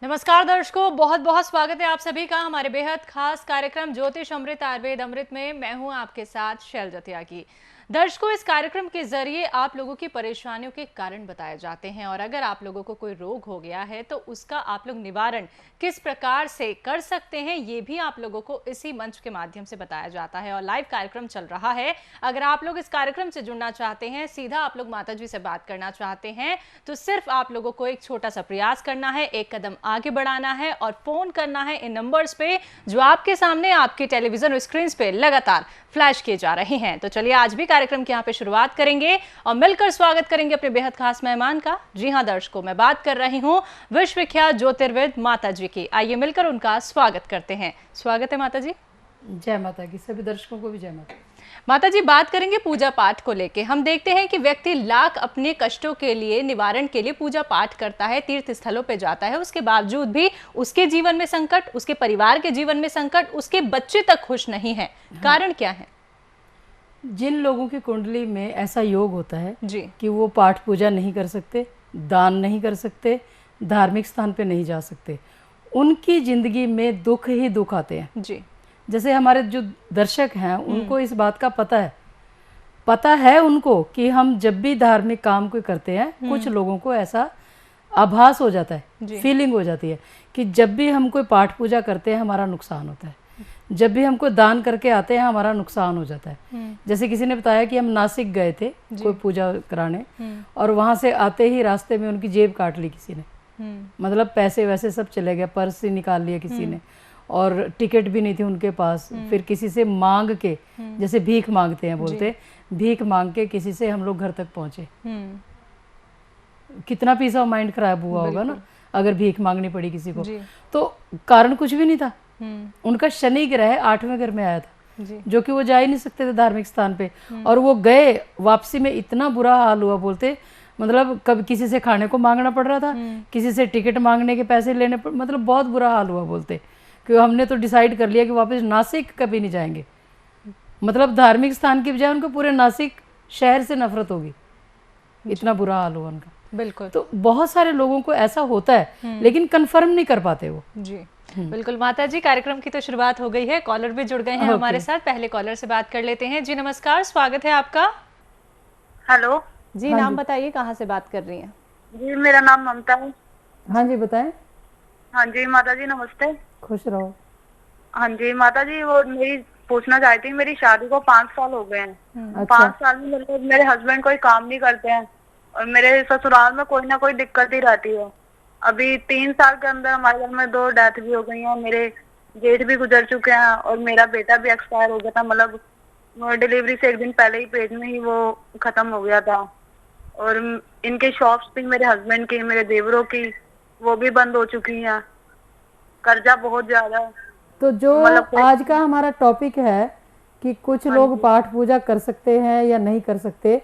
नमस्कार दर्शकों, बहुत बहुत स्वागत है आप सभी का हमारे बेहद खास कार्यक्रम ज्योतिष अमृत आयुर्वेद अमृत में। मैं हूं आपके साथ शैल जतिया की। दर्शकों, इस कार्यक्रम के जरिए आप लोगों की परेशानियों के कारण बताए जाते हैं और अगर आप लोगों को कोई रोग हो गया है तो उसका आप लोग निवारण किस प्रकार से कर सकते हैं ये भी आप लोगों को इसी मंच के माध्यम से बताया जाता है और लाइव कार्यक्रम चल रहा है। अगर आप लोग इस कार्यक्रम से जुड़ना चाहते हैं, सीधा आप लोग माता जी से बात करना चाहते हैं तो सिर्फ आप लोगों को एक छोटा सा प्रयास करना है, एक कदम आगे बढ़ाना है और फोन करना है इन नंबर्स पे जो आपके सामने आपके टेलीविजन स्क्रीन पे लगातार फ्लैश किए जा रहे हैं। तो चलिए आज भी कार्यक्रम की यहाँ पे शुरुआत करेंगे और मिलकर स्वागत करेंगे अपने बेहद खास मेहमान का। जी हाँ दर्शकों, मैं बात कर रही हूँ विश्वविख्यात ज्योतिर्विद माता जी की। आइए मिलकर उनका स्वागत करते हैं। स्वागत है माता जी। जय माता की। सभी दर्शकों को भी जय माता। माता जी, बात करेंगे पूजा पाठ को लेके। हम देखते हैं कि व्यक्ति लाख अपने कष्टों के लिए, निवारण के लिए पूजा पाठ करता है, तीर्थ स्थलों पे जाता है, उसके बावजूद भी उसके जीवन में संकट, उसके परिवार के जीवन में संकट, उसके बच्चे तक खुश नहीं है। कारण क्या है? जिन लोगों की कुंडली में ऐसा योग होता है जी कि वो पाठ पूजा नहीं कर सकते, दान नहीं कर सकते, धार्मिक स्थान पे नहीं जा सकते, उनकी जिंदगी में दुख ही दुख आते हैं। जी जैसे हमारे जो दर्शक हैं उनको इस बात का पता है उनको कि हम जब भी धार्मिक काम को करते हैं, कुछ लोगों को ऐसा आभास हो जाता है, फीलिंग हो जाती है कि जब भी हम कोई पाठ पूजा करते हैं हमारा नुकसान होता है, जब भी हमको दान करके आते हैं हमारा नुकसान हो जाता है। जैसे किसी ने बताया कि हम नासिक गए थे कोई पूजा कराने और वहां से आते ही रास्ते में उनकी जेब काट ली किसी ने, मतलब पैसे वैसे सब चले गए, पर्स ही निकाल लिया किसी ने और टिकट भी नहीं थी उनके पास। फिर किसी से मांग के, जैसे भीख मांगते हैं बोलते, भीख मांग के किसी से हम लोग घर तक पहुंचे। कितना पीस ऑफ माइंड खराब हुआ होगा ना अगर भीख मांगनी पड़ी किसी को। तो कारण कुछ भी नहीं था, उनका शनि ग्रह 8वें घर में आया था जो कि वो जा ही नहीं सकते थे धार्मिक स्थान पे, और वो गए, वापसी में इतना बुरा हाल हुआ बोलते, मतलब कभी किसी से खाने को मांगना पड़ रहा था, किसी से टिकट मांगने के पैसे लेने पड़, मतलब बहुत बुरा हाल हुआ बोलते कि हमने तो डिसाइड कर लिया कि वापस नासिक कभी नहीं जाएंगे। मतलब धार्मिक स्थान की बजाय उनको पूरे नासिक शहर से नफरत होगी, इतना बुरा हाल हुआ उनका। बिल्कुल। तो बहुत सारे लोगों को ऐसा होता है लेकिन कंफर्म नहीं कर पाते वो। जी बिल्कुल माता जी, कार्यक्रम की तो शुरुआत हो गई है, कॉलर भी जुड़ गए हैं हमारे साथ। पहले कॉलर से बात कर लेते हैं। जी नमस्कार, स्वागत है आपका। हेलो जी नाम बताइए, कहाँ से बात कर रही हैं? जी, मेरा नाम ममता है। हाँ जी बताएं। हाँ जी माता जी नमस्ते। खुश रहो। हाँ जी माता जी, वो मेरी पूछना चाहती थी, मेरी शादी को 5 साल हो गए हैं। 5 साल में मतलब मेरे हस्बैंड कोई काम नहीं करते हैं और मेरे ससुराल में कोई ना कोई दिक्कत ही रहती है। अभी 3 साल के अंदर हमारे घर में 2 डेथ भी हो गई हैं, मेरे जेठ भी गुजर चुके हैं और मेरा बेटा भी एक्सपायर हो गया था, मतलब डिलीवरी से 1 दिन पहले ही पेट में ही वो खत्म हो गया था। और इनके शॉप्स भी, मेरे हस्बैंड की, मेरे देवरों की, वो भी बंद हो चुकी हैं। कर्जा बहुत ज्यादा है। तो जो आज का हमारा टॉपिक है कि कुछ लोग पाठ पूजा कर सकते हैं या नहीं कर सकते,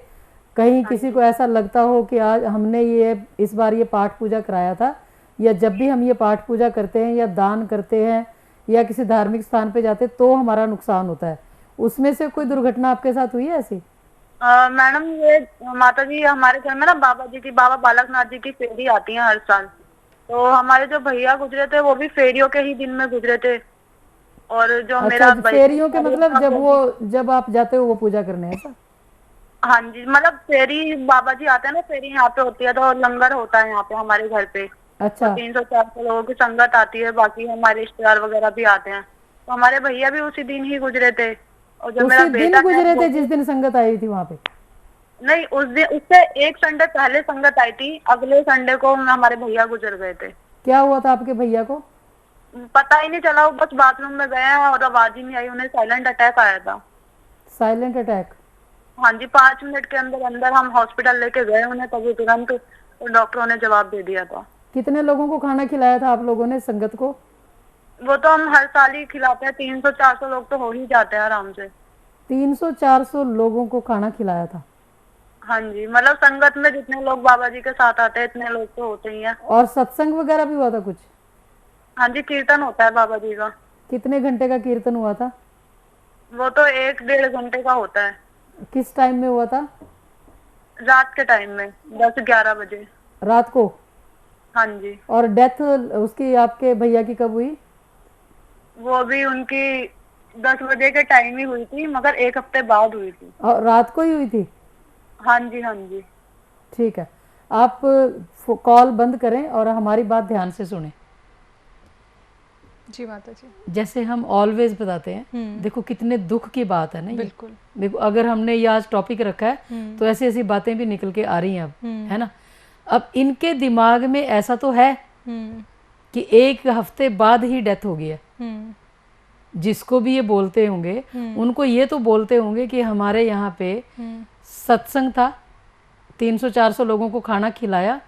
कहीं किसी को ऐसा लगता हो कि आज हमने ये इस बार ये पाठ पूजा कराया था, या जब भी हम ये पाठ पूजा करते हैं या दान करते हैं या किसी धार्मिक स्थान पे जाते तो हमारा नुकसान होता है, उसमें से कोई दुर्घटना आपके साथ हुई है ऐसी? मैडम, ये माता जी हमारे घर में ना बाबा जी की, बाबा बालकनाथ जी की फेरी आती है हर साल। तो हमारे जो भैया गुजरे थे वो भी फेरियों के ही दिन में गुजरे थे। और जो मेरा फेरियों के मतलब जब आप जाते हो वो पूजा करने, ऐसा? हाँ जी, मतलब फेरी बाबा जी आते हैं ना, फेरी यहाँ पे होती है तो लंगर होता है यहाँ पे हमारे घर पे। अच्छा। 300-400 लोगों की संगत आती है, बाकी हमारे रिश्तेदार वगैरह भी आते हैं। तो हमारे भैया भी उसी दिन ही गुजरे थे। और जो मेरा बेटा गुजरे थे जिस दिन संगत आई थी वहाँ पे? नहीं, उस दिन, उससे 1 संडे पहले संगत आई थी, अगले संडे को हमारे भैया गुजर गए थे। क्या हुआ था आपके भैया को? पता ही नहीं चला, वो बस बाथरूम में गए और आवाज ही नहीं आई, उन्हें साइलेंट अटैक आया था। Silent attack? हाँ जी, 5 मिनट के अंदर अंदर हम हॉस्पिटल लेके गए उन्हें, तभी तुरंत तो डॉक्टरों ने जवाब दे दिया था। कितने लोगों को खाना खिलाया था आप लोगों ने संगत को? वो तो हम हर साल ही खिलाते हैं, 300-400 लोग तो हो ही जाते हैं आराम से। 300-400 लोगों को खाना खिलाया था? हाँ जी, मतलब संगत में जितने लोग बाबा जी के साथ आते हैं इतने लोग तो होते ही हैं। और सत्संग वगैरह भी हुआ था कुछ? हाँ जी, कीर्तन होता है बाबा जी का। कितने घंटे का कीर्तन हुआ था? वो तो 1-1.5 घंटे का होता है। किस टाइम में हुआ था? रात के टाइम में, 10-11 बजे रात को? हाँ जी। और डेथ उसकी आपके भैया की कब हुई? वो भी उनकी 10 बजे के टाइम ही हुई थी, मगर 1 हफ्ते बाद हुई थी। और रात को ही हुई थी? हाँ जी, हाँ जी। ठीक है, आप कॉल बंद करें और हमारी बात ध्यान से सुनें। जी माता जी। जैसे हम ऑलवेज बताते हैं, देखो कितने दुख की बात है ना ये। बिल्कुल। देखो अगर हमने ये आज टॉपिक रखा है तो ऐसी ऐसी बातें भी निकल के आ रही हैं अब, है ना। अब इनके दिमाग में ऐसा तो है कि 1 हफ्ते बाद ही डेथ हो गई है। जिसको भी ये बोलते होंगे उनको ये तो बोलते होंगे कि हमारे यहाँ पे सत्संग था, 300-400 लोगों को खाना खिलाया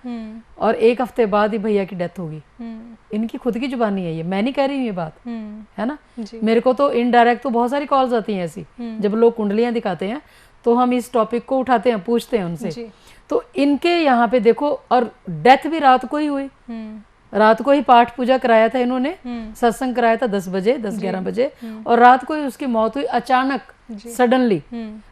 और 1 हफ्ते बाद ही भैया की डेथ होगी। इनकी खुद की जुबानी है ये, मैं नहीं कह रही हूँ ये बात, है ना। मेरे को तो इनडायरेक्ट तो बहुत सारी कॉल्स आती हैं ऐसी, जब लोग कुंडलियां दिखाते हैं तो हम इस टॉपिक को उठाते हैं, पूछते हैं उनसे। तो इनके यहाँ पे देखो, और डेथ भी रात को ही हुई। रात को ही पाठ पूजा कराया था इन्होंने, सत्संग कराया था 10 बजे 10-11 बजे, और रात को ही उसकी मौत हुई अचानक, सडनली।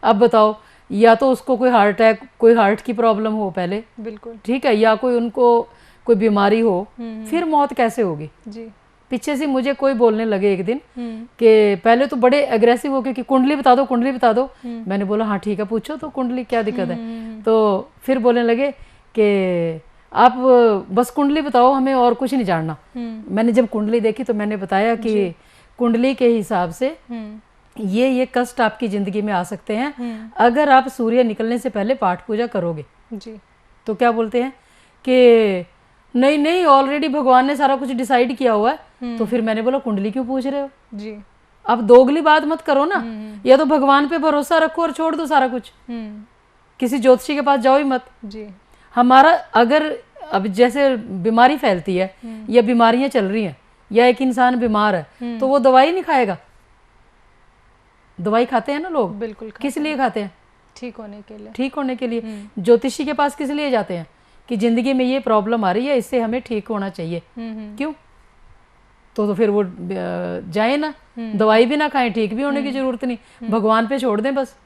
अब बताओ, या तो उसको कोई हार्ट अटैक, कोई हार्ट की प्रॉब्लम हो पहले, बिल्कुल ठीक है, या कोई उनको कोई बीमारी हो, फिर मौत कैसे होगी जी। पीछे से मुझे कोई बोलने लगे एक दिन कि पहले तो बड़े एग्रेसिव हो कि कुंडली बता दो, कुंडली बता दो। मैंने बोला हाँ ठीक है, पूछो तो कुंडली क्या दिक्कत है। तो फिर बोलने लगे कि आप बस कुंडली बताओ, हमें और कुछ नहीं जानना। मैंने जब कुंडली देखी तो मैंने बताया कि कुंडली के हिसाब से ये कष्ट आपकी जिंदगी में आ सकते हैं अगर आप सूर्य निकलने से पहले पाठ पूजा करोगे जी। तो क्या बोलते हैं कि नहीं नहीं, ऑलरेडी भगवान ने सारा कुछ डिसाइड किया हुआ है। तो फिर मैंने बोला कुंडली क्यों पूछ रहे हो जी, अब दोगली बात मत करो ना। या तो भगवान पे भरोसा रखो और छोड़ दो सारा कुछ, किसी ज्योतिषी के पास जाओ ही मत जी। हमारा अगर अब जैसे बीमारी फैलती है या बीमारियां चल रही हैं या एक इंसान बीमार है तो वो दवाई नहीं खाएगा। दवाई खाते हैं ना लोग, बिल्कुल किस लिए खाते हैं? ठीक होने के लिए, ठीक होने के लिए। ज्योतिषी के पास किस लिए जाते हैं? कि जिंदगी में ये प्रॉब्लम आ रही है, इससे हमें ठीक होना चाहिए। क्यों? तो फिर वो जाए ना, दवाई भी ना खाएं, ठीक भी होने की जरूरत नहीं, भगवान पे छोड़ दें बस,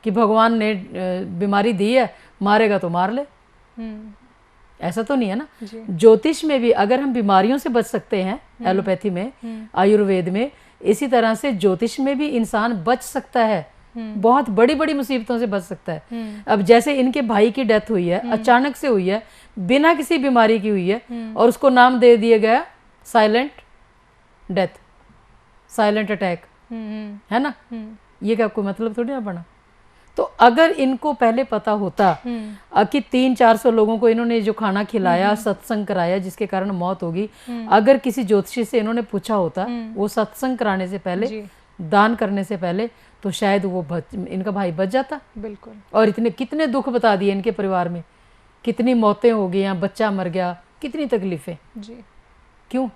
कि भगवान ने बीमारी दी है, मारेगा तो मार ले। ऐसा तो नहीं है ना। ज्योतिष में भी अगर हम बीमारियों से बच सकते हैं, एलोपैथी में, आयुर्वेद में, इसी तरह से ज्योतिष में भी इंसान बच सकता है, बहुत बड़ी बड़ी मुसीबतों से बच सकता है। अब जैसे इनके भाई की डेथ हुई है, अचानक से हुई है, बिना किसी बीमारी की हुई है, और उसको नाम दे दिया गया साइलेंट डेथ, साइलेंट अटैक, है ना। ये क्या कोई मतलब थोड़ी ना बना। तो अगर इनको पहले पता होता कि 300-400 लोगों को इन्होंने जो खाना खिलाया, सत्संग कराया, जिसके कारण मौत होगी, अगर किसी ज्योतिषी से इन्होंने पूछा होता वो सत्संग कराने से पहले, दान करने से पहले, तो शायद वो इनका भाई बच जाता। बिल्कुल। और इतने कितने दुख बता दिए इनके परिवार में, कितनी मौतें हो गई, बच्चा मर गया, कितनी तकलीफें जी। क्यों?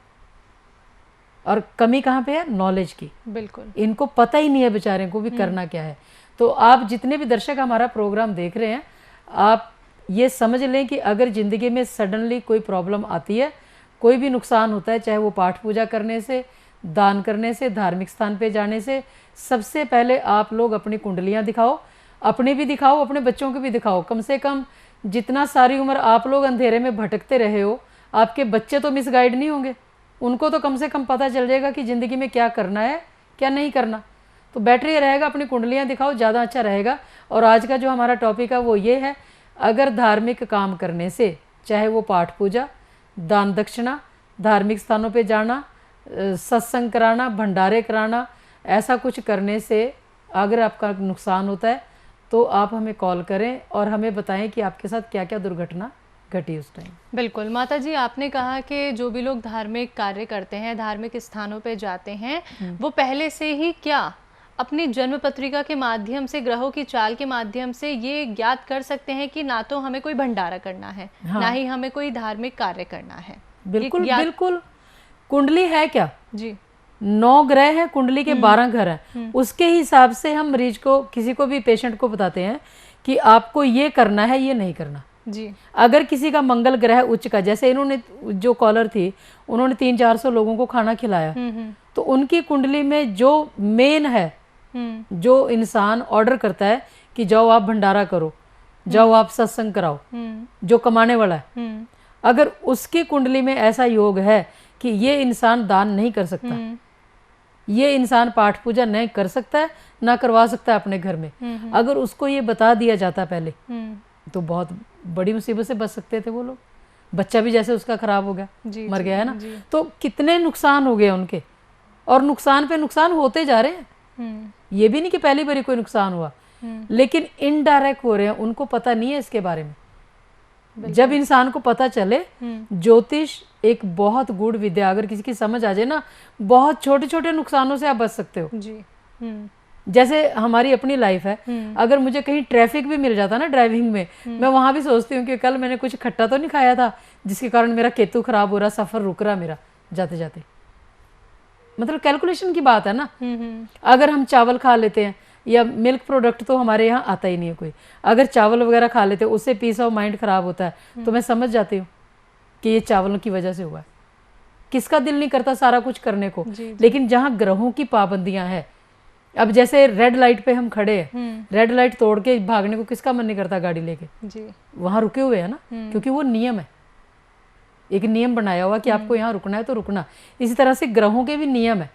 और कमी कहाँ पे है? नॉलेज की। बिल्कुल। इनको पता ही नहीं है बेचारे को भी करना क्या है। तो आप जितने भी दर्शक हमारा प्रोग्राम देख रहे हैं, आप ये समझ लें कि अगर ज़िंदगी में सडनली कोई प्रॉब्लम आती है, कोई भी नुकसान होता है, चाहे वो पाठ पूजा करने से, दान करने से, धार्मिक स्थान पे जाने से, सबसे पहले आप लोग अपनी कुंडलियाँ दिखाओ, अपने भी दिखाओ, अपने बच्चों को भी दिखाओ। कम से कम जितना सारी उम्र आप लोग अंधेरे में भटकते रहे हो, आपके बच्चे तो मिसगाइड नहीं होंगे, उनको तो कम से कम पता चल जाएगा कि ज़िंदगी में क्या करना है, क्या नहीं करना। तो बेटर ये रहेगा अपनी कुंडलियाँ दिखाओ, ज़्यादा अच्छा रहेगा। और आज का जो हमारा टॉपिक है वो ये है, अगर धार्मिक काम करने से, चाहे वो पाठ पूजा, दान दक्षिणा, धार्मिक स्थानों पे जाना, सत्संग कराना, भंडारे कराना, ऐसा कुछ करने से अगर आपका नुकसान होता है तो आप हमें कॉल करें और हमें बताएं कि आपके साथ क्या क्या दुर्घटना घटी उस टाइम। बिल्कुल माता जी, आपने कहा कि जो भी लोग धार्मिक कार्य करते हैं, धार्मिक स्थानों पे जाते हैं, वो पहले से ही क्या अपनी जन्म पत्रिका के माध्यम से, ग्रहों की चाल के माध्यम से ये ज्ञात कर सकते हैं कि ना तो हमें कोई भंडारा करना है, हाँ। ना ही हमें कोई धार्मिक कार्य करना है। बिल्कुल बिल्कुल। कुंडली है क्या जी, 9 ग्रह हैं, कुंडली के 12 घर हैं, उसके हिसाब से हम मरीज को, किसी को भी पेशेंट को बताते हैं कि आपको ये करना है, ये नहीं करना जी। अगर किसी का मंगल ग्रह उच्च का, जैसे इन्होंने जो कॉलर थी, उन्होंने 300-400 लोगों को खाना खिलाया, तो उनकी कुंडली में जो मेन है, जो इंसान ऑर्डर करता है कि जाओ आप भंडारा करो, जाओ आप सत्संग कराओ, जो कमाने वाला है, अगर उसकी कुंडली में ऐसा योग है कि ये इंसान दान नहीं कर सकता, ये इंसान पाठ पूजा नहीं कर सकता है, ना करवा सकता है अपने घर में, अगर उसको ये बता दिया जाता पहले तो बहुत बड़ी मुसीबत से बच सकते थे वो लोग। बच्चा भी जैसे उसका खराब हो गया, मर गया है ना, तो कितने नुकसान हो गए उनके, और नुकसान पे नुकसान होते जा रहे हैं। ये भी नहीं कि पहली बारी कोई नुकसान हुआ, लेकिन इनडायरेक्ट हो रहे हैं, उनको पता नहीं है इसके बारे में। जब इंसान को पता चले, ज्योतिष एक बहुत गूढ़ विद्या, अगर किसी की समझ आ जाए ना, बहुत छोटे छोटे नुकसानों से आप बच सकते हो जी। जैसे हमारी अपनी लाइफ है, अगर मुझे कहीं ट्रैफिक भी मिल जाता ना ड्राइविंग में, मैं वहां भी सोचती हूँ कि कल मैंने कुछ खट्टा तो नहीं खाया था जिसके कारण मेरा केतु खराब हो रहा, सफर रुक रहा मेरा जाते जाते। मतलब कैलकुलेशन की बात है ना। अगर हम चावल खा लेते हैं, या मिल्क प्रोडक्ट तो हमारे यहाँ आता ही नहीं है कोई, अगर चावल वगैरह खा लेते हैं उससे पीस ऑफ माइंड खराब होता है, तो मैं समझ जाती हूँ कि ये चावलों की वजह से हुआ है। किसका दिल नहीं करता सारा कुछ करने को, लेकिन जहाँ ग्रहों की पाबंदियां हैं, अब जैसे रेड लाइट पे हम खड़े हैं, रेड लाइट तोड़ के भागने को किसका मन नहीं करता गाड़ी लेके, वहां रुके हुए है ना, क्योंकि वो नियम है, एक नियम बनाया हुआ कि आपको यहाँ रुकना है तो रुकना। इसी तरह से ग्रहों के भी नियम है।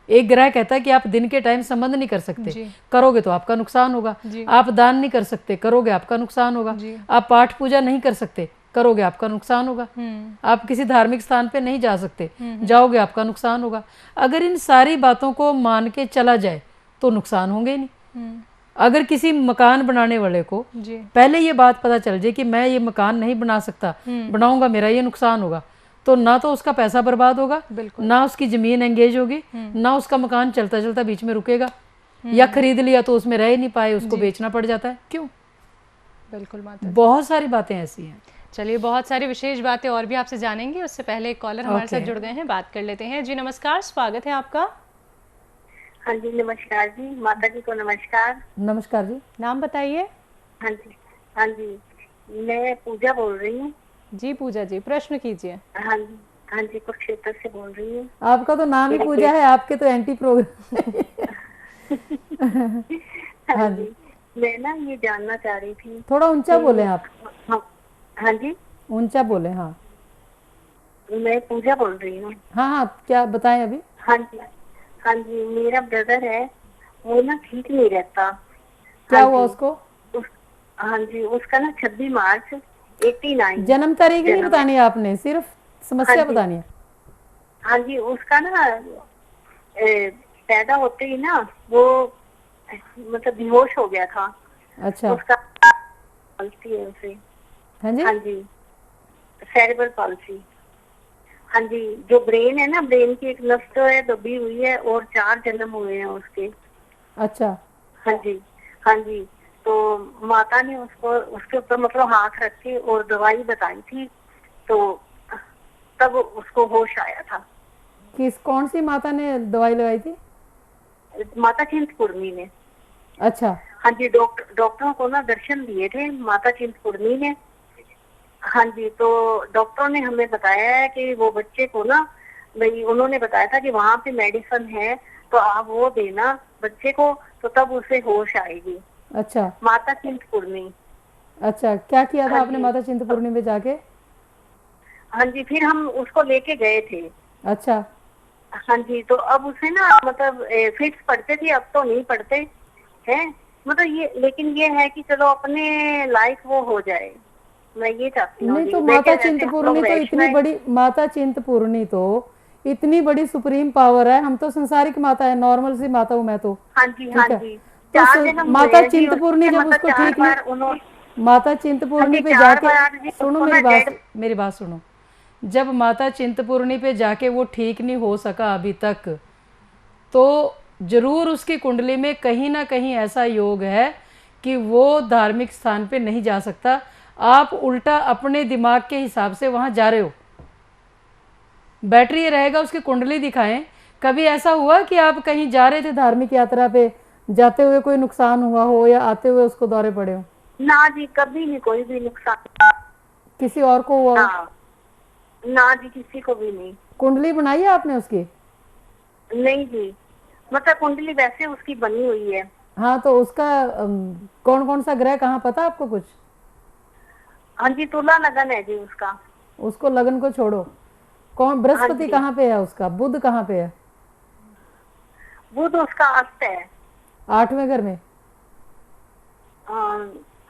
एक ग्रह कहता है कि आप दिन के टाइम संबंध नहीं कर सकते, करोगे तो आपका नुकसान होगा। आप दान नहीं कर सकते, करोगे आपका नुकसान होगा। आप पाठ पूजा नहीं कर सकते, करोगे आपका नुकसान होगा। आप किसी धार्मिक स्थान पे नहीं जा सकते, जाओगे आपका नुकसान होगा। अगर इन सारी बातों को मान के चला जाए तो नुकसान होंगे नहीं। अगर किसी मकान बनाने वाले को पहले ये बात पता चल जाए कि मैं ये मकान नहीं बना सकता, बनाऊंगा मेरा ये नुकसान होगा, तो ना तो उसका पैसा बर्बाद होगा, ना उसकी जमीन एंगेज होगी, ना उसका मकान चलता चलता बीच में रुकेगा, या खरीद लिया तो उसमें रह ही नहीं पाए, उसको बेचना पड़ जाता है। क्यों? बिल्कुल माता, बहुत सारी बातें ऐसी हैं। चलिए, बहुत सारी विशेष बातें और भी आपसे जानेंगे, उससे पहले एक कॉलर हमारे साथ जुड़ गए हैं, बात कर लेते हैं। जी नमस्कार, स्वागत है आपका। हाँ जी नमस्कार जी, माता जी को नमस्कार। नमस्कार जी, नाम बताइए। हाँ जी, हाँ जी, मैं पूजा बोल रही हूँ। जी पूजा जी, प्रश्न कीजिए। हाँ जी, हाँ जी, कुरुक्षेत्र से बोल रही हूँ। आपका तो नाम ही पूजा है, आपके तो एंटी प्रोग्राम। हाँ जी, मैं ना ये जानना चाह रही थी। थोड़ा ऊंचा बोले आप। हाँ जी, ऊंचा बोले। हाँ, मैं पूजा बोल रही हूँ। हाँ हाँ, क्या बताएं अभी? हाँ जी, हाँ जी, मेरा ब्रदर है, वो ना ठीक नहीं रहता। क्या हुआ उसको? हाँ जी, उसका ना 26 मार्च 89। जन्म तारीख नहीं बतानी है आपने, सिर्फ समस्या बतानी है। हाँ जी, उसका ना पैदा होते ही ना वो मतलब बेहोश हो गया था। अच्छा। उसका पॉलिसी है उसे। हाँ जी, हाँ जी, सेरेब्रल पॉलिसी। हाँ जी, जो ब्रेन है ना, ब्रेन की एक नस तो है दबी हुई है, और 4 जन्म हुए हैं उसके। अच्छा। हाँ जी, हाँ जी, तो माता ने उसको उसके ऊपर मतलब हाथ रख के और दवाई बताई थी, तो तब उसको होश आया था। कौन सी माता ने दवाई लगाई थी? माता चिंतपूर्णी ने। अच्छा। हाँ जी, डॉक्टरों को ना दर्शन दिए थे माता चिंतपूर्णी ने। हाँ जी, तो डॉक्टरों ने हमें बताया है कि वो बच्चे को ना, भाई उन्होंने बताया था कि वहाँ पे मेडिसिन है, तो आप वो देना बच्चे को, तो तब उसे होश आएगी। अच्छा। माता चिंतपूर्णी। अच्छा, क्या किया था आपने माता चिंतपूर्णी में जाके? हाँ जी, फिर हम उसको लेके गए थे। अच्छा। हाँ जी, तो अब उसे ना मतलब फिट्स पड़ते थे, अब तो नहीं पड़ते हैं, मतलब ये, लेकिन ये है कि चलो अपने लाइफ वो हो जाए, मैं ये चाहती हूँ। नहीं तो माता चिंतपूर्णी तो इतनी बड़ी, माता चिंतपूर्णी तो इतनी बड़ी सुप्रीम पावर है, हम तो संसारिक माता है, नॉर्मल सी माता हूँ मैं तो। हाँ जी, हाँ जी, तो माता चिंतपूर्णी जब उसको ठीक नहीं, माता चिंतपूर्णी पे जाके सुनो मेरी बात सुनो, जब माता चिंतपूर्णी पे जाके वो ठीक नहीं हो सका अभी तक, तो जरूर उसकी कुंडली में कहीं ना कहीं ऐसा योग है कि वो धार्मिक स्थान पे नहीं जा सकता। आप उल्टा अपने दिमाग के हिसाब से वहां जा रहे हो। बैटरी ये रहेगा, उसकी कुंडली दिखाएं। कभी ऐसा हुआ कि आप कहीं जा रहे थे धार्मिक यात्रा पे, जाते हुए कोई नुकसान हुआ हो, या आते हुए उसको दौरे पड़े हो? ना जी, कभी नहीं, कोई भी नुकसान। किसी और को हुआ? ना जी, किसी को भी नहीं। कुंडली बनाई है आपने उसकी? नहीं जी, मतलब कुंडली वैसे उसकी बनी हुई है। हाँ, तो उसका कौन कौन सा ग्रह कहाँ, पता आपको कुछ? हाँ जी, तुला लगन है जी उसका। उसको लगन को छोड़ो। कौन बृहस्पति कहाँ पे है उसका, बुध कहाँ पे है? बुध उसका अस्त है। 8वें घर में।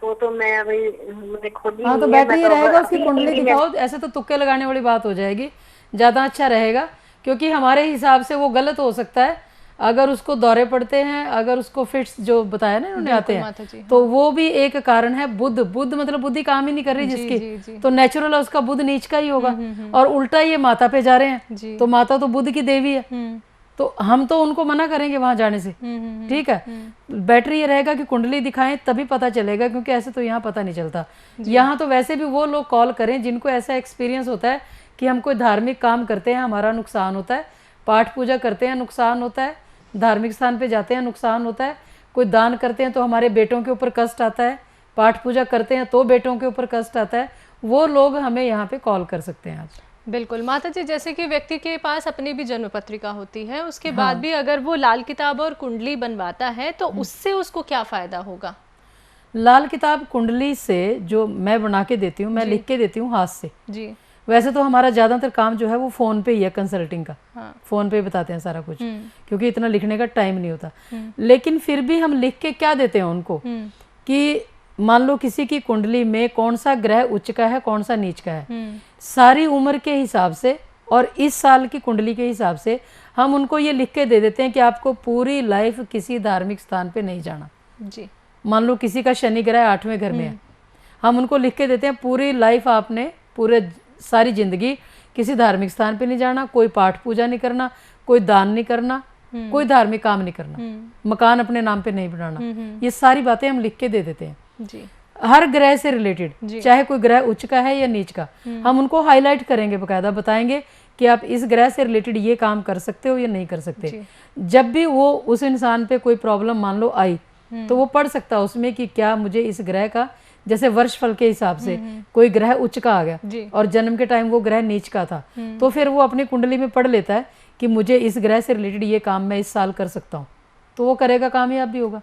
वो तो मैं अभी मुझे खुद ही हाँ तो नहीं है, बेटर मैं ये तो रहेगा उसकी अभी कुंडली ही दिखाओ, ऐसे तो तुक्के लगाने वाली बात हो जाएगी, ज़्यादा अच्छा रहेगा। क्योंकि हमारे हिसाब से वो गलत हो सकता है, अगर उसको दौरे पड़ते हैं, अगर उसको फिट्स जो बताया ना उन्होंने आते माता जी, हैं, तो वो भी एक कारण है। बुध, बुध मतलब बुद्धि काम ही नहीं कर रही जी जिसकी, जी जी तो नेचुरल है उसका बुध नीच का ही होगा। और उल्टा ये माता पे जा रहे हैं, जी। तो माता तो बुध की देवी है, तो हम तो उनको मना करेंगे वहां जाने से। ठीक है, बेटर ये रहेगा कि कुंडली दिखाएं, तभी पता चलेगा, क्योंकि ऐसे तो यहाँ पता नहीं चलता। यहाँ तो वैसे भी वो लोग कॉल करें जिनको ऐसा एक्सपीरियंस होता है कि हम कोई धार्मिक काम करते हैं हमारा नुकसान होता है, पाठ पूजा करते हैं नुकसान होता है, धार्मिक स्थान पे जाते हैं नुकसान होता है, कोई दान करते हैं तो हमारे बेटों के ऊपर कष्ट आता है, पाठ पूजा करते हैं तो बेटों के ऊपर कष्ट आता है, वो लोग हमें यहाँ पे कॉल कर सकते हैं आज। बिल्कुल माता जी, जैसे कि व्यक्ति के पास अपनी भी जन्म पत्रिका होती है, उसके बाद भी अगर वो लाल किताब और कुंडली बनवाता है तो उससे उसको क्या फायदा होगा? लाल किताब कुंडली से जो मैं बना के देती हूँ, मैं लिख के देती हूँ हाथ से जी। वैसे तो हमारा ज़्यादातर काम जो है वो फ़ोन पे ही है, कंसल्टिंग का। हाँ। फ़ोन पे ही बताते हैं सारा कुछ, क्योंकि इतना लिखने का टाइम नहीं होता। लेकिन फिर भी हम लिख के क्या देते हैं उनको कि मान लो किसी की कुंडली में कौन सा ग्रह उच्च का है, कौन सा नीच का है, सारी उम्र के हिसाब से और इस साल की कुंडली के हिसाब से हम उनको ये लिख के दे देते हैं कि आपको पूरी लाइफ किसी धार्मिक स्थान पे नहीं जाना जी। मान लो किसी का शनि ग्रह 8वें घर में है, हम उनको लिख के देते हैं पूरी लाइफ आपने, पूरे सारी जिंदगी किसी धार्मिक स्थान पे नहीं जाना, कोई पाठ पूजा नहीं करना, कोई दान नहीं करना, कोई धार्मिक काम नहीं करना, मकान अपने नाम पे नहीं बनाना। ये सारी बातें हम लिख के दे देते हैं जी। हर ग्रह से रिलेटेड, चाहे कोई ग्रह उच्च का है या नीच का, हम उनको हाईलाइट करेंगे, बकायदा बताएंगे कि आप इस ग्रह से रिलेटेड ये काम कर सकते हो या नहीं कर सकते। जब भी वो उस इंसान पे कोई प्रॉब्लम मान लो आई, तो वो पढ़ सकता है उसमें कि क्या मुझे इस ग्रह का, जैसे वर्ष फल के हिसाब से कोई ग्रह उच्च का आ गया और जन्म के टाइम वो ग्रह नीच का था, तो फिर वो अपनी कुंडली में पढ़ लेता है कि मुझे इस ग्रह से रिलेटेड ये काम मैं इस साल कर सकता हूँ, तो वो करेगा, कामयाब भी होगा।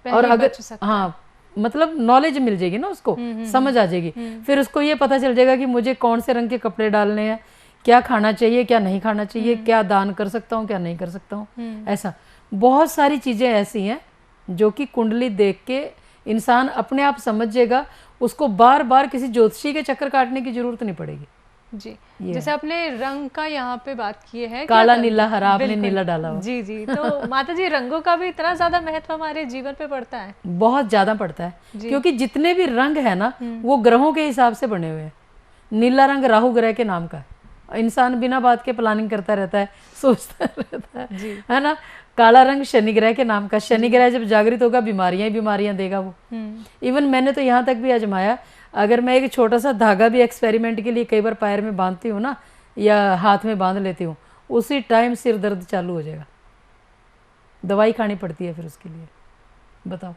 और अगर हाँ मतलब नॉलेज मिल जाएगी ना उसको, समझ आ जाएगी, फिर उसको ये पता चल जाएगा कि मुझे कौन से रंग के कपड़े डालने हैं, क्या खाना चाहिए क्या नहीं खाना चाहिए, क्या दान कर सकता हूँ क्या नहीं कर सकता हूँ। ऐसा बहुत सारी चीज़ें ऐसी हैं जो कि कुंडली देख के इंसान अपने आप समझेगा, उसको बार बार किसी ज्योतिषी के चक्कर काटने की जरूरत नहीं पड़ेगी जी। जैसे आपने रंग का यहाँ पे बात की है, काला नीला हरा, आपने नीला डाला हुआ। जी जी। तो माता जी, रंगों का भी इतना ज्यादा महत्व हमारे जीवन पे पड़ता है? बहुत ज्यादा पड़ता है, क्योंकि जितने भी रंग है ना वो ग्रहों के हिसाब से बने हुए हैं। नीला रंग राहु ग्रह के नाम का है, इंसान बिना बात के प्लानिंग करता रहता है, सोचता रहता है ना। काला रंग शनि ग्रह के नाम का, शनि ग्रह जब जागृत होगा बीमारियां ही बीमारियां देगा वो। इवन मैंने तो यहाँ तक भी आजमाया, अगर मैं एक छोटा सा धागा भी एक्सपेरिमेंट के लिए कई बार पैर में बांधती हूँ ना, या हाथ में बांध लेती हूँ, उसी टाइम सिर दर्द चालू हो जाएगा, दवाई खानी पड़ती है फिर उसके लिए, बताओ।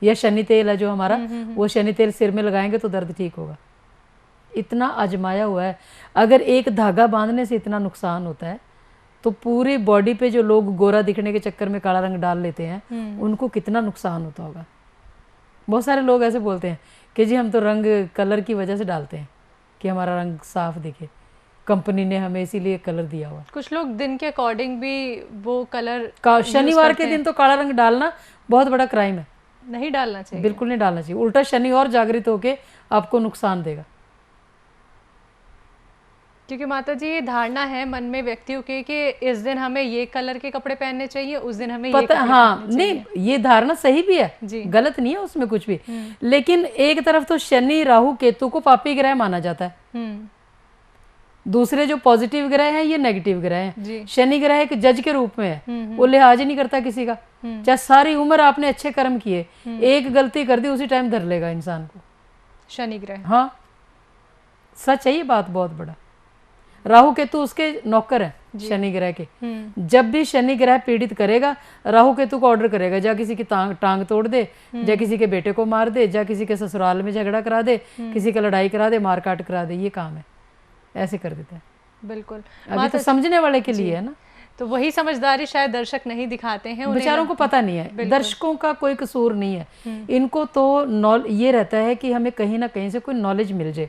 या शनि तेल है जो हमारा, वो शनि तेल सिर में लगाएंगे तो दर्द ठीक होगा। इतना आजमाया हुआ है। अगर एक धागा बांधने से इतना नुकसान होता है, तो पूरी बॉडी पे जो लोग गोरा दिखने के चक्कर में काला रंग डाल लेते हैं, उनको कितना नुकसान होता होगा। बहुत सारे लोग ऐसे बोलते हैं कि जी हम तो रंग कलर की वजह से डालते हैं कि हमारा रंग साफ दिखे, कंपनी ने हमें इसीलिए कलर दिया हुआ। कुछ लोग दिन के अकॉर्डिंग भी वो कलर, शनिवार के दिन तो काला रंग डालना बहुत बड़ा क्राइम है, नहीं डालना चाहिए, बिल्कुल नहीं डालना चाहिए। उल्टा शनि और जागृत होके आपको नुकसान देगा। क्योंकि माता जी ये धारणा है मन में व्यक्तियों के कि इस दिन हमें ये कलर के कपड़े पहनने चाहिए, उस दिन हमें पता, हाँ नहीं, ये धारणा सही भी है, गलत नहीं है उसमें कुछ भी। लेकिन एक तरफ तो शनि राहु केतु को पापी ग्रह माना जाता है, दूसरे जो पॉजिटिव ग्रह हैं ये नेगेटिव ग्रह हैं। शनि ग्रह एक जज के रूप में है, वो लिहाज ही नहीं करता किसी का, चाहे सारी उम्र आपने अच्छे कर्म किए, एक गलती कर दी उसी टाइम धर लेगा इंसान को शनि ग्रह। हाँ सच है ये बात बहुत बड़ा। राहु केतु उसके नौकर हैं शनि ग्रह के। जब भी शनि ग्रह पीड़ित करेगा, राहु केतु को ऑर्डर करेगा, जा किसी की टांग तोड़ दे, जा किसी के बेटे को मार दे, जा किसी के ससुराल में झगड़ा करा दे, किसी का लड़ाई करा दे, मार काट करा दे, ये काम है, ऐसे कर देते हैं। बिल्कुल, अभी तो समझने वाले के लिए है ना। तो वही समझदारी शायद दर्शक नहीं दिखाते हैं, उन्हें बेचारों को पता नहीं है। दर्शकों का कोई कसूर नहीं है, इनको तो ये रहता है कि हमें कहीं ना कहीं से कोई नॉलेज मिल जाए।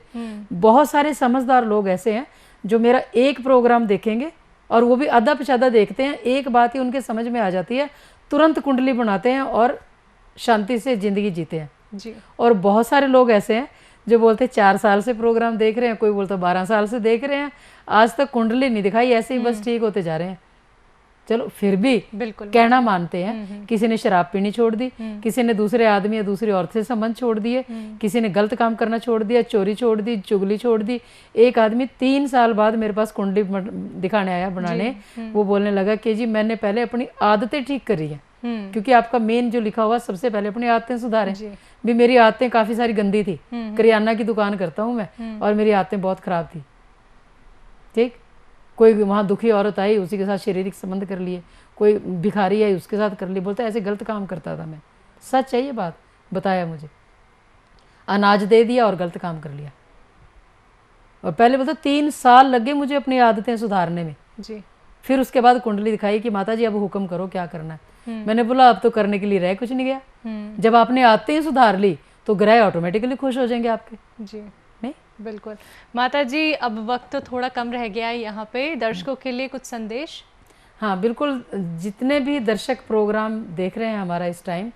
बहुत सारे समझदार लोग ऐसे हैं जो मेरा एक प्रोग्राम देखेंगे और वो भी आधा पिछाधा देखते हैं, एक बात ही उनके समझ में आ जाती है, तुरंत कुंडली बनाते हैं और शांति से ज़िंदगी जीते हैं जी। और बहुत सारे लोग ऐसे हैं जो बोलते 4 साल से प्रोग्राम देख रहे हैं, कोई बोलता 12 साल से देख रहे हैं, आज तक कुंडली नहीं दिखाई, ऐसे ही बस ठीक होते जा रहे हैं। चलो फिर भी बिल्कुल कहना मानते हैं। किसी ने शराब पीनी छोड़ दी, किसी ने दूसरे आदमी या दूसरी औरत से संबंध छोड़ दिए, किसी ने गलत काम करना छोड़ दिया, चोरी छोड़ दी, चुगली छोड़ दी। एक आदमी 3 साल बाद मेरे पास कुंडली दिखाने आया बनाने, वो बोलने लगा कि जी मैंने पहले अपनी आदतें ठीक करी हैं, क्योंकि आपका मेन जो लिखा हुआ सबसे पहले अपनी आदतें सुधारें। भी मेरी आदतें काफ़ी सारी गंदी थी, करियाना की दुकान करता हूँ मैं और मेरी आदतें बहुत ख़राब थी। ठीक, कोई वहाँ दुखी औरत आई, उसी के साथ शारीरिक संबंध कर लिए, कोई भिखारी आई उसके साथ कर लिए, बोलता ऐसे गलत काम करता था मैं। सच है ये बात, बताया मुझे, अनाज दे दिया और गलत काम कर लिया। और पहले बोलता 3 साल लगे मुझे अपनी आदतें सुधारने में जी। फिर उसके बाद कुंडली दिखाई कि माता जी अब हुक्म करो क्या करना है। मैंने बोला अब तो करने के लिए रह कुछ नहीं गया। जब आपने आदतें सुधार ली तो ग्रह ऑटोमेटिकली खुश हो जाएंगे आपके। जी नहीं, बिल्कुल। माता जी अब वक्त तो थोड़ा कम रह गया है, यहाँ पे दर्शकों के लिए कुछ संदेश? हाँ बिल्कुल, जितने भी दर्शक प्रोग्राम देख रहे हैं हमारा इस टाइम,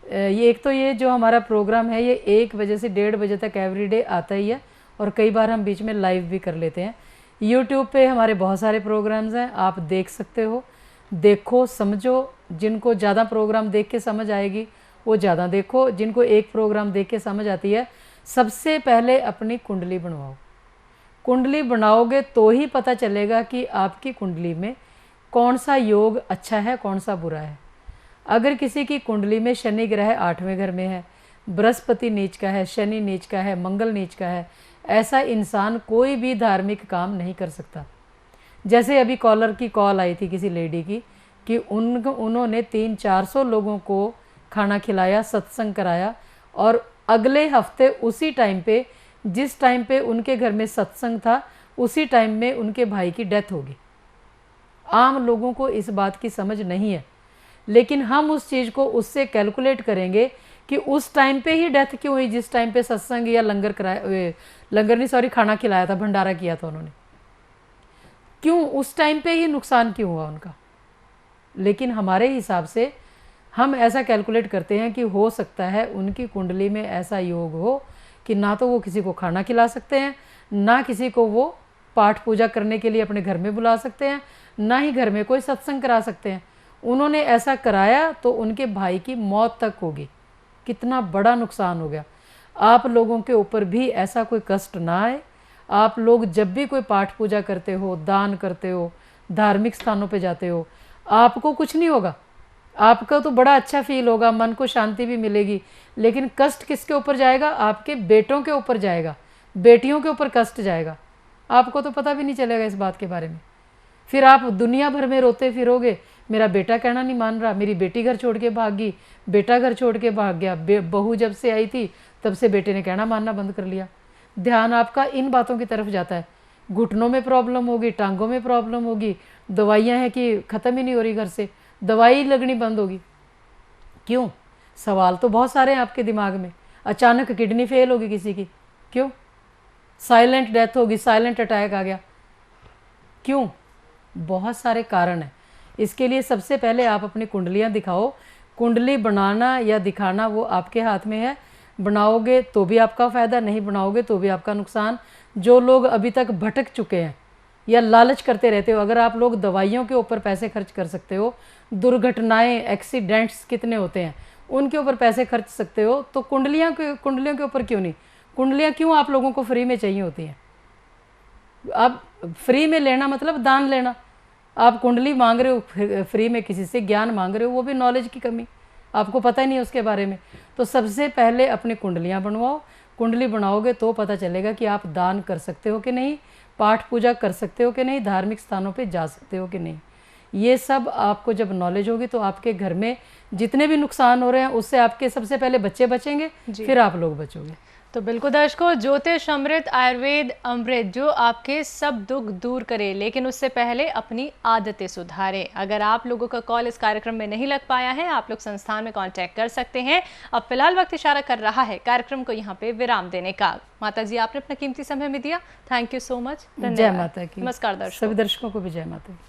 ये एक तो ये जो हमारा प्रोग्राम है ये 1 बजे से 1:30 बजे तक एवरीडे आता ही है और कई बार हम बीच में लाइव भी कर लेते हैं। यूट्यूब पे हमारे बहुत सारे प्रोग्राम्स हैं, आप देख सकते हो, देखो समझो। जिनको ज़्यादा प्रोग्राम देख के समझ आएगी वो ज़्यादा देखो, जिनको एक प्रोग्राम देख के समझ आती है, सबसे पहले अपनी कुंडली बनवाओ। कुंडली बनाओगे तो ही पता चलेगा कि आपकी कुंडली में कौन सा योग अच्छा है, कौन सा बुरा है। अगर किसी की कुंडली में शनि ग्रह 8वें घर में है, बृहस्पति नीच का है, शनि नीच का है, मंगल नीच का है, ऐसा इंसान कोई भी धार्मिक काम नहीं कर सकता। जैसे अभी कॉलर की कॉल आई थी किसी लेडी की कि उन्होंने 300-400 लोगों को खाना खिलाया, सत्संग कराया और अगले हफ्ते उसी टाइम पे, जिस टाइम पे उनके घर में सत्संग था, उसी टाइम में उनके भाई की डेथ होगी। आम लोगों को इस बात की समझ नहीं है, लेकिन हम उस चीज़ को उससे कैलकुलेट करेंगे कि उस टाइम पे ही डेथ क्यों हुई, जिस टाइम पे सत्संग या लंगर नहीं सॉरी खाना खिलाया था, भंडारा किया था उन्होंने, क्यों उस टाइम पे ही नुकसान क्यों हुआ उनका। लेकिन हमारे हिसाब से हम ऐसा कैलकुलेट करते हैं कि हो सकता है उनकी कुंडली में ऐसा योग हो कि ना तो वो किसी को खाना खिला सकते हैं, ना किसी को वो पाठ पूजा करने के लिए अपने घर में बुला सकते हैं, ना ही घर में कोई सत्संग करा सकते हैं। उन्होंने ऐसा कराया तो उनके भाई की मौत तक होगी। कितना बड़ा नुकसान हो गया। आप लोगों के ऊपर भी ऐसा कोई कष्ट ना आए। आप लोग जब भी कोई पाठ पूजा करते हो, दान करते हो, धार्मिक स्थानों पे जाते हो, आपको कुछ नहीं होगा, आपका तो बड़ा अच्छा फील होगा, मन को शांति भी मिलेगी। लेकिन कष्ट किसके ऊपर जाएगा? आपके बेटों के ऊपर जाएगा, बेटियों के ऊपर कष्ट जाएगा। आपको तो पता भी नहीं चलेगा इस बात के बारे में। फिर आप दुनिया भर में रोते फिरोगे, मेरा बेटा कहना नहीं मान रहा, मेरी बेटी घर छोड़ के भाग गई, बेटा घर छोड़ के भाग गया, बहू जब से आई थी तब से बेटे ने कहना मानना बंद कर लिया। ध्यान आपका इन बातों की तरफ जाता है। घुटनों में प्रॉब्लम होगी, टांगों में प्रॉब्लम होगी, दवाइयाँ हैं कि ख़त्म ही नहीं हो रही, घर से दवाई लगनी बंद होगी। क्यों? सवाल तो बहुत सारे हैं आपके दिमाग में। अचानक किडनी फेल होगी किसी की, क्यों? साइलेंट डेथ होगी, साइलेंट अटैक आ गया, क्यों? बहुत सारे कारण हैं। इसके लिए सबसे पहले आप अपनी कुंडलियाँ दिखाओ। कुंडली बनाना या दिखाना वो आपके हाथ में है। बनाओगे तो भी आपका फ़ायदा, नहीं बनाओगे तो भी आपका नुकसान। जो लोग अभी तक भटक चुके हैं या लालच करते रहते हो, अगर आप लोग दवाइयों के ऊपर पैसे खर्च कर सकते हो, दुर्घटनाएं, एक्सीडेंट्स कितने होते हैं उनके ऊपर पैसे खर्च सकते हो, तो कुंडलियों के ऊपर क्यों नहीं? कुंडलियाँ क्यों आप लोगों को फ्री में चाहिए होती हैं? आप फ्री में लेना मतलब दान लेना। आप कुंडली मांग रहे हो फ्री में, किसी से ज्ञान मांग रहे हो, वो भी नॉलेज की कमी, आपको पता ही नहीं उसके बारे में। तो सबसे पहले अपनी कुंडलियाँ बनवाओ। कुंडली बनाओगे तो पता चलेगा कि आप दान कर सकते हो कि नहीं, पाठ पूजा कर सकते हो कि नहीं, धार्मिक स्थानों पे जा सकते हो कि नहीं। ये सब आपको जब नॉलेज होगी तो आपके घर में जितने भी नुकसान हो रहे हैं उससे आपके सबसे पहले बच्चे बचेंगे, फिर आप लोग बचोगे। तो बिल्कुल दर्शकों, ज्योतिष अमृत आयुर्वेद अमृत जो आपके सब दुख दूर करे, लेकिन उससे पहले अपनी आदतें सुधारें। अगर आप लोगों का कॉल इस कार्यक्रम में नहीं लग पाया है, आप लोग संस्थान में कांटेक्ट कर सकते हैं। अब फिलहाल वक्त इशारा कर रहा है कार्यक्रम को यहाँ पे विराम देने का। माता जी, आपने अपना कीमती समय में दिया, थैंक यू सो मच। जय माता की। नमस्कार दर्शकों, सभी दर्शकों को भी जय माता की।